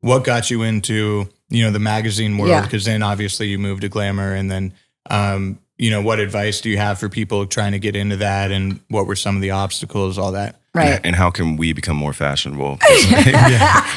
what got you into, the magazine world? Yeah. Because then obviously you moved to Glamour, and then, what advice do you have for people trying to get into that, and what were some of the obstacles, all that? Right. And how can we become more fashionable?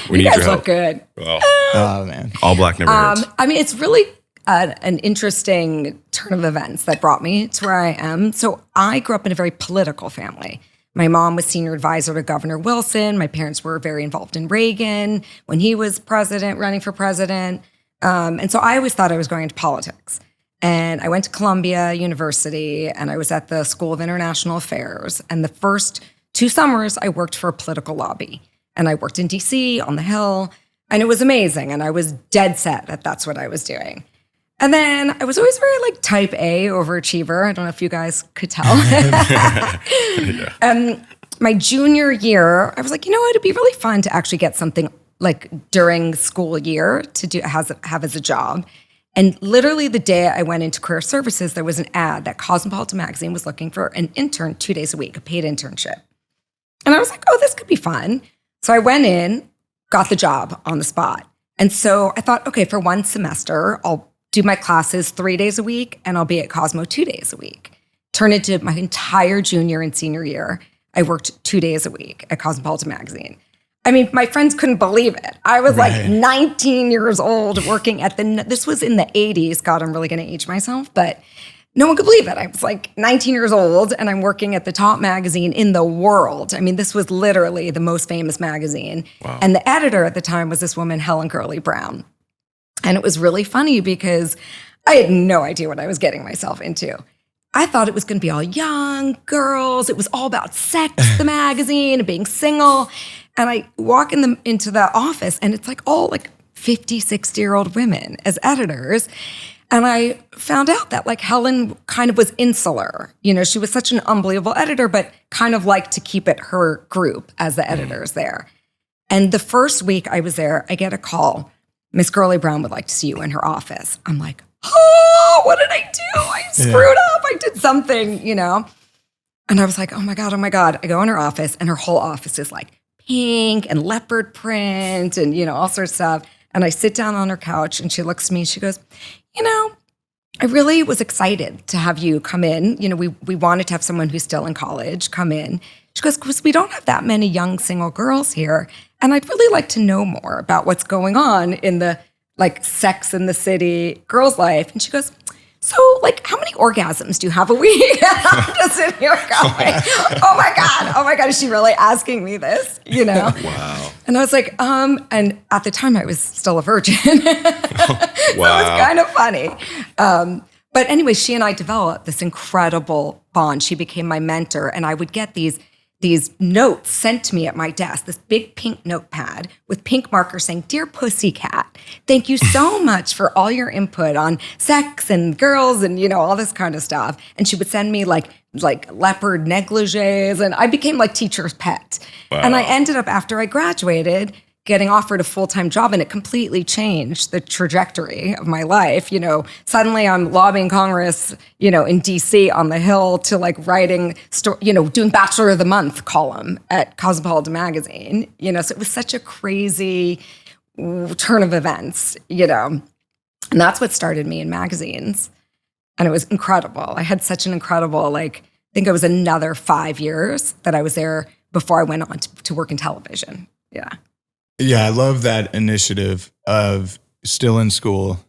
We You need guys your help. look good. Oh, man. All black never hurts. I mean, it's really an interesting turn of events that brought me to where I am. So I grew up in a very political family. My mom was senior advisor to Governor Wilson. My parents were very involved in Reagan when he was president, running for president. And so I always thought I was going into politics. And I went to Columbia University, and I was at the School of International Affairs. And the first 2 summers, I worked for a political lobby. And I worked in DC on the Hill, and it was amazing. And I was dead set that that's what I was doing. And then I was always very type A overachiever. I don't know if you guys could tell. My junior year, I was like, it'd be really fun to actually get something during school year to have as a job. And literally the day I went into career services, there was an ad that Cosmopolitan magazine was looking for an intern 2 days a week, a paid internship. And I was like, oh, this could be fun. So I went in, got the job on the spot. And so I thought, okay, for 1 semester, I'll do my classes 3 days a week, and I'll be at Cosmo 2 days a week. Turned into my entire junior and senior year. I worked 2 days a week at Cosmopolitan magazine. I mean, my friends couldn't believe it. I was 19 years old working at this was in the 80s. God, I'm really going to age myself, but no one could believe it. I was 19 years old, and I'm working at the top magazine in the world. I mean, this was literally the most famous magazine. Wow. And the editor at the time was this woman, Helen Gurley Brown. And it was really funny because I had no idea what I was getting myself into. I thought it was going to be all young girls. It was all about sex, the magazine, and being single. And I walk into the office, and it's all 50, 60-year-old women as editors. And I found out that Helen kind of was insular. She was such an unbelievable editor, but kind of liked to keep it her group as the editors there. And the first week I was there, I get a call. Miss Gurley Brown would like to see you in her office. I'm like, oh, what did I do? I screwed up. I did something, And I was like, oh my God. I go in her office, and her whole office is pink and leopard print and, all sorts of stuff. And I sit down on her couch, and she looks at me and she goes, I really was excited to have you come in. We wanted to have someone who's still in college come in. She goes, because we don't have that many young single girls here. And I'd really like to know more about what's going on in the Sex in the City girls' life. And she goes, so how many orgasms do you have a week? I'm just sitting here going, oh my God, is she really asking me this? Wow. And I was like, and at the time I was still a virgin. So it was kind of funny. But anyway, she and I developed this incredible bond. She became my mentor, and I would get these notes sent to me at my desk, this big pink notepad with pink markers saying, "Dear Pussycat, thank you so much for all your input on sex and girls and, all this kind of stuff." And she would send me like leopard negligees, and I became teacher's pet. Wow. And I ended up, after I graduated, getting offered a full-time job, and it completely changed the trajectory of my life. Suddenly I'm lobbying Congress, in DC on the Hill to writing, doing Bachelor of the Month column at Cosmopolitan magazine. So it was such a crazy turn of events, and that's what started me in magazines. And it was incredible. I had such an incredible, I think it was another 5 years that I was there before I went on to work in television. Yeah. Yeah, I love that initiative of still in school,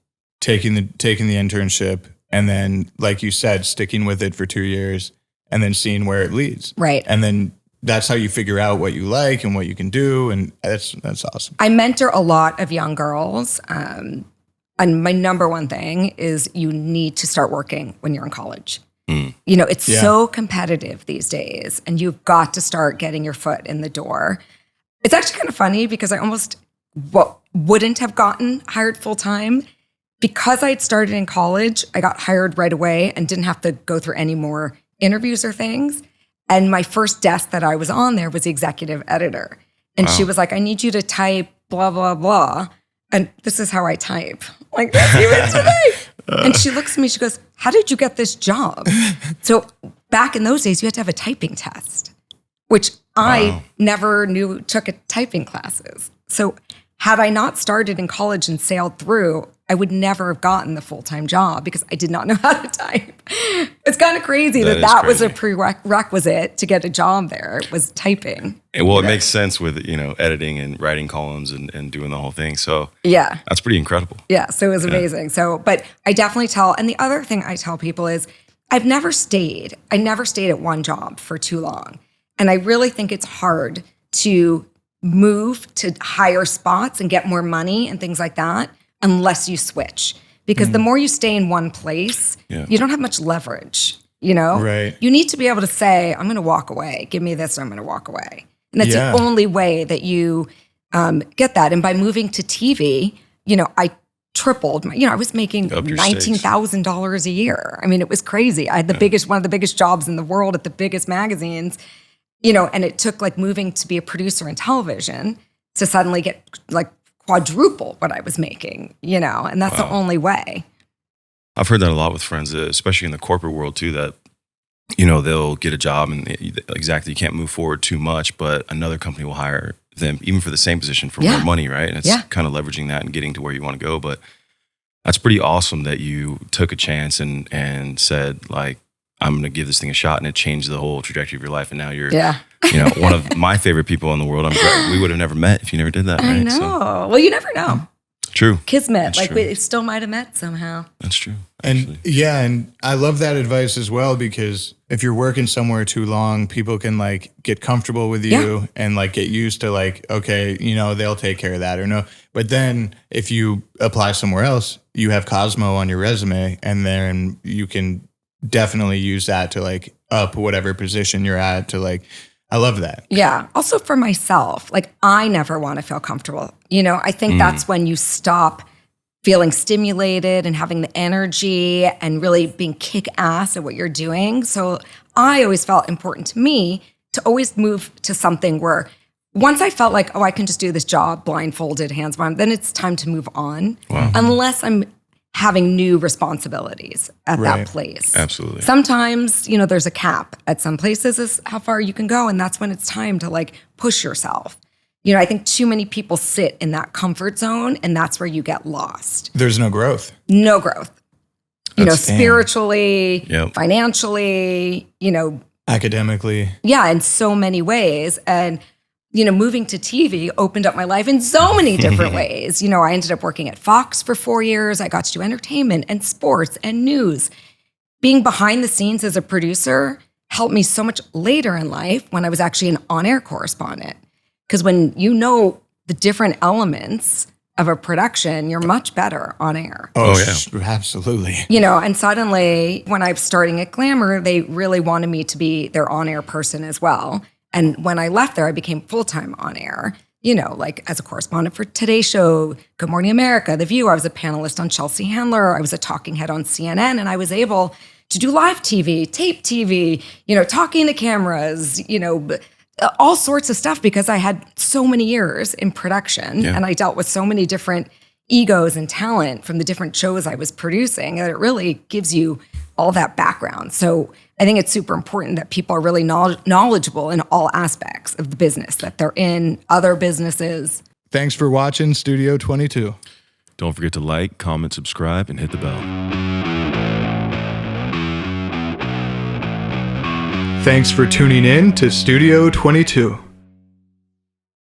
taking the internship, and then, like you said, sticking with it for 2 years, and then seeing where it leads. Right. And then that's how you figure out what you like and what you can do, and that's awesome. I mentor a lot of young girls, and my number one thing is you need to start working when you're in college. It's so competitive these days, and you've got to start getting your foot in the door. It's actually kind of funny because I almost wouldn't have gotten hired full-time. Because I had started in college, I got hired right away and didn't have to go through any more interviews or things. And my first desk that I was on there was the executive editor. And she was like, I need you to type blah, blah, blah. And this is how I type. Like this even today. And she looks at me, she goes, how did you get this job? So back in those days, you had to have a typing test, which I never knew took a typing classes. So had I not started in college and sailed through, I would never have gotten the full-time job because I did not know how to type. It's kind of crazy that was a prerequisite to get a job there, was typing. And well, it makes sense with, editing and writing columns and doing the whole thing. So yeah, that's pretty incredible. Yeah, so it was amazing. So, but I definitely tell, and the other thing I tell people is I never stayed at one job for too long. And I really think it's hard to move to higher spots and get more money and things like that unless you switch. Because the more you stay in one place, you don't have much leverage, Right. You need to be able to say, I'm going to walk away. Give me this, or I'm going to walk away. And that's the only way that you get that. And by moving to TV, I tripled my, I was making $19,000 a year. I mean, it was crazy. I had one of the biggest jobs in the world at the biggest magazines, and it took like moving to be a producer in television to suddenly get like quadruple what I was making, and that's the only way. I've heard that a lot with friends, especially in the corporate world too, that, they'll get a job and exactly you can't move forward too much, but another company will hire them even for the same position for more money, right? And it's kind of leveraging that and getting to where you want to go. But that's pretty awesome that you took a chance and said, like, I'm going to give this thing a shot, and it changed the whole trajectory of your life. And now you're, one of my favorite people in the world. We would have never met if you never did that. I right? know. So, well, you never know. True. Kismet. That's we still might have met somehow. That's true. Actually. And I love that advice as well, because if you're working somewhere too long, people can like get comfortable with you and like get used to like, okay, they'll take care of that or no. But then if you apply somewhere else, you have Cosmo on your resume, and then you can definitely use that to like up whatever position you're at to like, I love that. Yeah. Also for myself, like I never want to feel comfortable. I think that's when you stop feeling stimulated and having the energy and really being kick ass at what you're doing. So I always felt important to me to always move to something where once I felt like, I can just do this job blindfolded, hands behind, then it's time to move on. Wow. Unless I'm having new responsibilities at that place. Absolutely. Sometimes, there's a cap at some places is how far you can go. And that's when it's time to like push yourself. I think too many people sit in that comfort zone, and that's where you get lost. There's no growth. No growth. Spiritually, financially, academically. Yeah, in so many ways. And moving to TV opened up my life in so many different ways. I ended up working at Fox for 4 years. I got to do entertainment and sports and news. Being behind the scenes as a producer helped me so much later in life when I was actually an on-air correspondent. Because when the different elements of a production, you're much better on air. Oh yeah, absolutely. And suddenly when I was starting at Glamour, they really wanted me to be their on-air person as well. And when I left there, I became full-time on air, like as a correspondent for Today Show, Good Morning America, The View. I was a panelist on Chelsea Handler. I was a talking head on CNN, and I was able to do live TV, tape TV, talking to cameras, all sorts of stuff because I had so many years in production and I dealt with so many different egos and talent from the different shows I was producing that it really gives you all that background. So I think it's super important that people are really knowledgeable in all aspects of the business that they're in, other businesses. Thanks for watching Studio 22. Don't forget to like, comment, subscribe, and hit the bell. Thanks for tuning in to Studio 22.